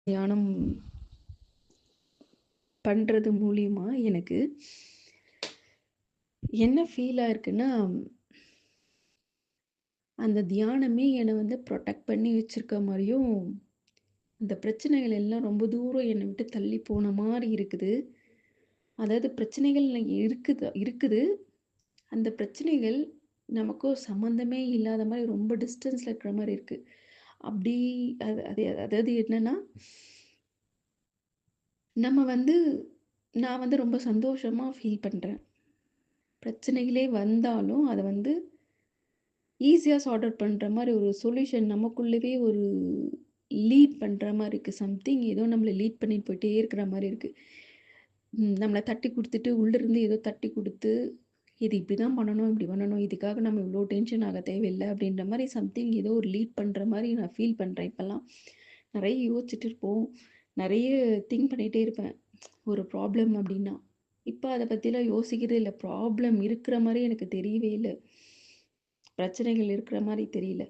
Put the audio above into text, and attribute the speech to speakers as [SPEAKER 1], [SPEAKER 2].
[SPEAKER 1] தியானம் பண்றது மூலியமா எனக்கு என்ன ஃபீல் ஆயிருக்குன்னா, அந்த தியானமே என்ன வந்து புரொடெக்ட் பண்ணி வச்சிருக்க மாரியும், அந்த பிரச்சனைகள் எல்லாம் ரொம்ப தூரம் என்ன விட்டு தள்ளி போன மாரி இருக்குது. அதாவது பிரச்சனைகள் இருக்குது இருக்குது. அந்த பிரச்சனைகள் நமக்கு சம்மந்தமே இல்லாத மாரி ரொம்ப டிஸ்டன்ஸ்ல இருக்கிற மாரி இருக்கு. அப்படி அது அது அதாவது என்னன்னா, நம்ம வந்து நான் வந்து ரொம்ப சந்தோஷமா ஃபீல் பண்றேன். பிரச்சனைகளே வந்தாலும் அத வந்து ஈஸியா சார்ட் அவுட் பண்ற மாரி ஒரு சொல்யூஷன் நமக்குள்ளவே ஒரு லீட் பண்ற மாரி இருக்கு. சம்திங் ஏதோ நம்மள லீட் பண்ணிட்டு போயிட்டே இருக்கிற மாரி இருக்கு. நம்மள தட்டி குடுத்துட்டு, உள்ளிருந்து ஏதோ தட்டி குடுத்து, இது இப்படிதான் பண்ணணும், இப்படி பண்ணணும். இதுக்காக நம்ம இவ்ளோ டென்ஷன் ஆக தேவையில்ல. அப்படின்ற மாரி சம்திங் ஏதோ ஒரு லீட் பண்ற மாரி நான் ஃபீல் பண்றேன் இப்பலாம். நெறைய யோசிச்சுட்டு இருப்போம். நெறைய திங்க் பண்ணிட்டே இருப்பேன். ஒரு ப்ராப்ளம் அப்படின்னா. இப்ப அத பத்திலாம் யோசிக்கிறதே இல்ல. ப்ராப்ளம் இருக்கிற மாரி எனக்கு தெரியவே இல்ல. பிரச்சனைகள் இருக்கிற மாரி தெரியல.